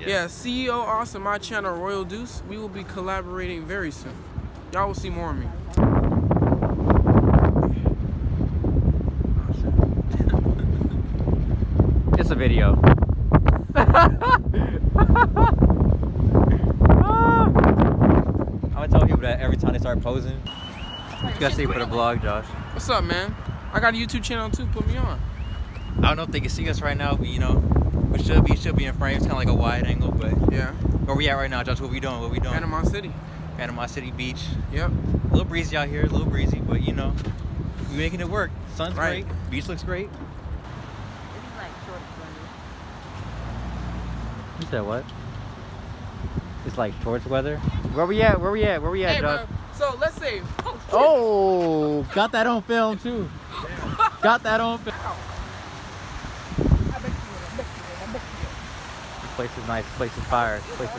Yeah, CEO Austin, my channel Royal Deuce. We will be collaborating very soon. Y'all will see more of me. It's a video. I'm gonna tell people that every time they start posing. You gotta see for the vlog, Josh. What's up, man? I got a YouTube channel too. Put me on. I don't know if they can see us right now, but you know, we should be in frame. It's kind of like a wide angle, but yeah. Where we at right now, Josh? What we doing? What we doing? Panama City. Panama City Beach. Yep. A little breezy out here, a little breezy, but you know, we making it work. Sun's right. Great. Beach looks great. You said what? It's like shorts weather. Where we at? Where we at? Where we at, hey, Josh? bro, so let's say. Oh, got that on film too. Got that on film. This place is nice. This place is fire. This place is